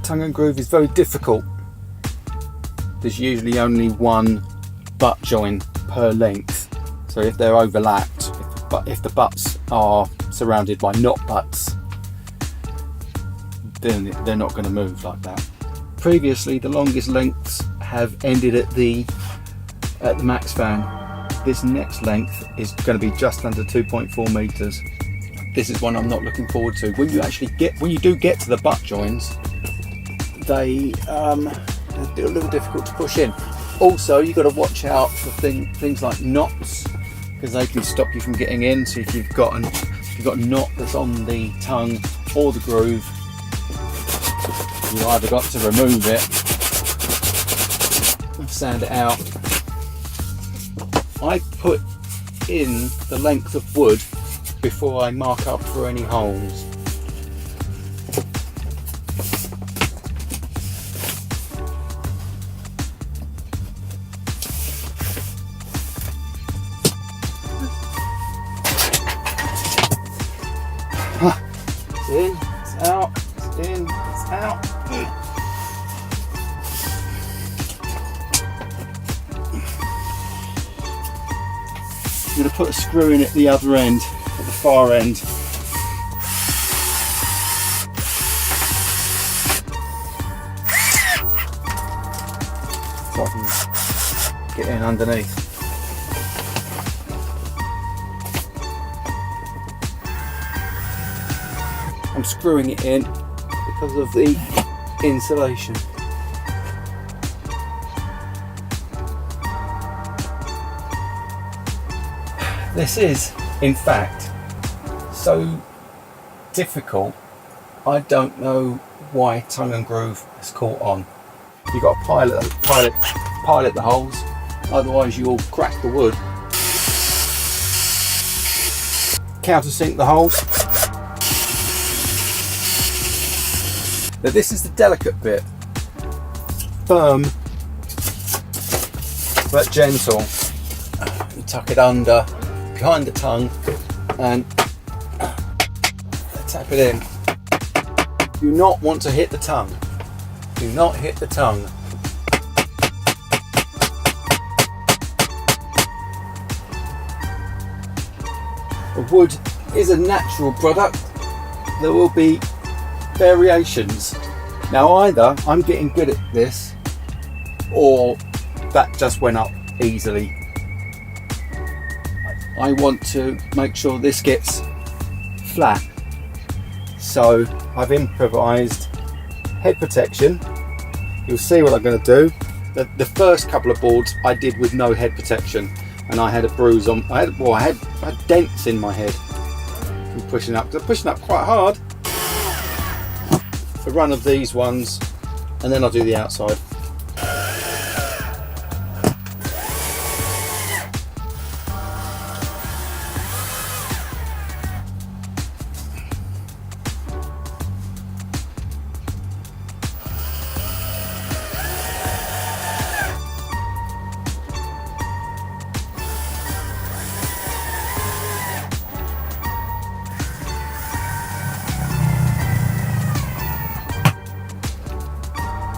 tongue and groove is very difficult. There's usually only one butt join per length, so if they're overlapped, if the butts are surrounded by not butts, then they're not going to move like that. Previously, the longest lengths have ended at the max fan. This next length is going to be just under 2.4 meters. This is one I'm not looking forward to. When you do get to the butt joins, they're a little difficult to push in. Also, you've got to watch out for things like knots, because they can stop you from getting in. So if you've got a knot that's on the tongue or the groove, you either got to remove it and sand it out. I put in the length of wood before I mark up for any holes. It's in, it's out, it's in, it's out. I'm going to put a screw in at the other end, at the far end. So I can get in underneath. I'm screwing it in because of the insulation. This is, in fact, so difficult. I don't know why tongue and groove has caught on. You've got to pilot the holes, otherwise you'll crack the wood. Countersink the holes. Now this is the delicate bit. Firm but gentle. You tuck it under behind the tongue and tap it in. Do not want to hit the tongue. Do not hit the tongue. The wood is a natural product. There will be variations. Now either I'm getting good at this, or that just went up easily. I want to make sure this gets flat, so I've improvised head protection. You'll see what I'm going to do. The first couple of boards I did with no head protection, and I had a bruise on. I had dents in my head from pushing up. They're pushing up quite hard. A run of these ones, and then I'll do the outside.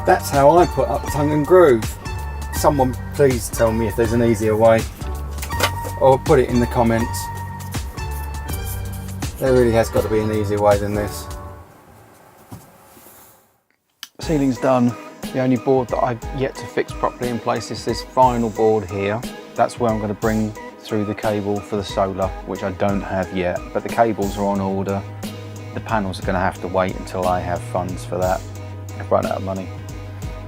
That's how I put up tongue and groove. Someone please tell me if there's an easier way, or put it in the comments. There really has got to be an easier way than this. Ceiling's done. The only board that I've yet to fix properly in place is this final board here. That's where I'm going to bring through the cable for the solar, which I don't have yet, but the cables are on order. The panels are going to have to wait until I have funds for that. I've run out of money.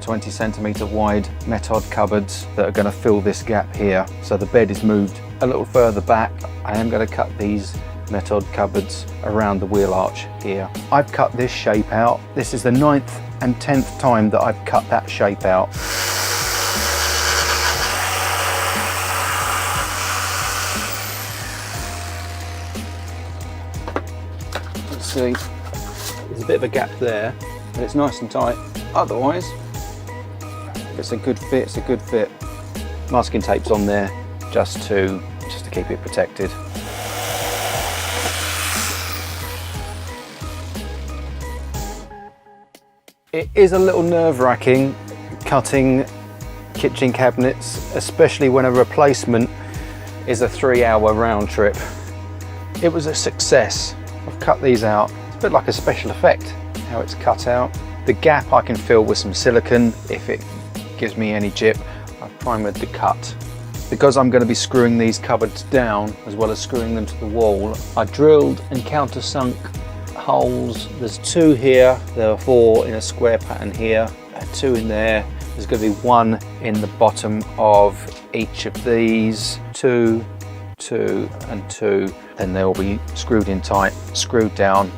20 centimetre wide Metod cupboards that are going to fill this gap here. So the bed is moved a little further back. I am going to cut these Metod cupboards around the wheel arch here. I've cut this shape out. This is the 9th and 10th time that I've cut that shape out. Let's see, there's a bit of a gap there, but it's nice and tight. Otherwise, if it's a good fit, it's a good fit. Masking tape's on there just to keep it protected. It is a little nerve-wracking cutting kitchen cabinets, especially when a replacement is a 3-hour round trip. It was a success. I've cut these out. It's a bit like a special effect, how it's cut out. The gap I can fill with some silicone if it gives me any jip. I've primered the cut. Because I'm going to be screwing these cupboards down as well as screwing them to the wall, I drilled and countersunk holes. There's 2 here, there are 4 in a square pattern here, 2 in there. There's going to be 1 in the bottom of each of these, 2, 2 and 2. Then they'll be screwed in tight, screwed down,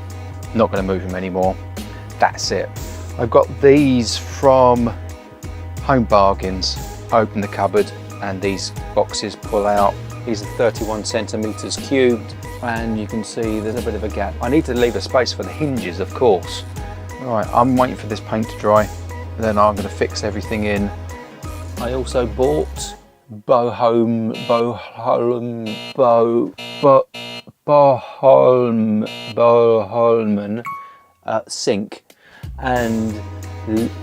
not going to move them anymore. That's it. I've got these from Home Bargains. Open the cupboard and these boxes pull out. These are 31 centimeters cubed, and you can see there's a bit of a gap. I need to leave a space for the hinges, of course. Right, I'm waiting for this paint to dry, and then I'm going to fix everything in. I also bought Boholmen sink and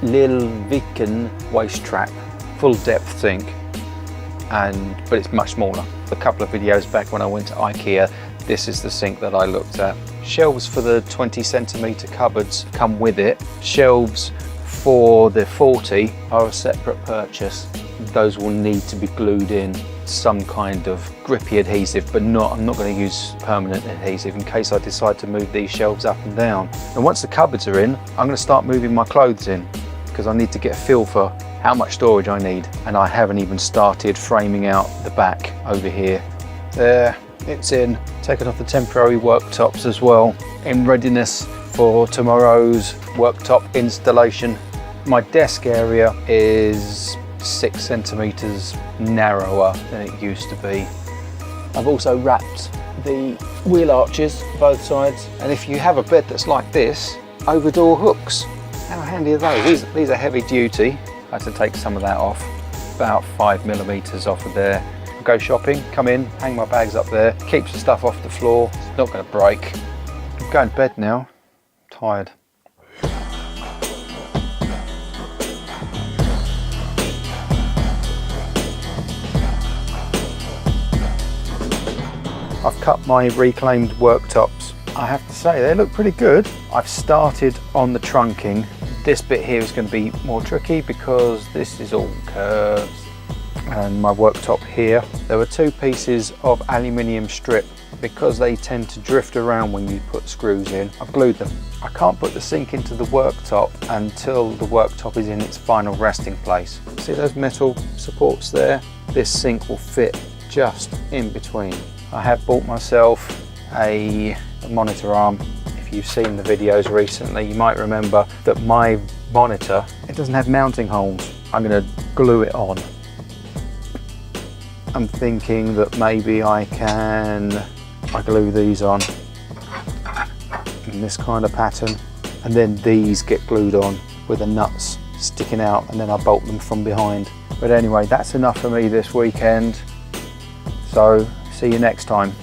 Lil Viken waste trap, full depth sink. But it's much smaller. A couple of videos back when I went to IKEA, this is the sink that I looked at. Shelves for the 20 centimeter cupboards come with it. Shelves for the 40 are a separate purchase. Those will need to be glued in some kind of grippy adhesive, but I'm not going to use permanent adhesive in case I decide to move these shelves up and down. And once the cupboards are in, I'm going to start moving my clothes in because I need to get a feel for how much storage I need, and I haven't even started framing out the back over here. There, it's in. Taken off the temporary worktops as well, in readiness for tomorrow's worktop installation. My desk area is 6 centimeters narrower than it used to be. I've also wrapped the wheel arches both sides, and if you have a bed that's like this, over door hooks. How handy are those? These are heavy duty. I had to take some of that off, about 5 millimeters off of there. Go shopping, come in, hang my bags up there, keeps the stuff off the floor, it's not going to break. I'm going to bed now, I'm tired. I've cut my reclaimed worktops. I have to say they look pretty good. I've started on the trunking. This bit here is going to be more tricky because this is all curves. And my worktop here, there were 2 pieces of aluminium strip. Because they tend to drift around when you put screws in, I've glued them. I can't put the sink into the worktop until the worktop is in its final resting place. See those metal supports there? This sink will fit just in between. I have bought myself a monitor arm. If you've seen the videos recently, you might remember that my monitor, it doesn't have mounting holes. I'm going to glue it on. I'm thinking that maybe I glue these on in this kind of pattern, and then these get glued on with the nuts sticking out, and then I bolt them from behind. But anyway, that's enough for me this weekend, so see you next time.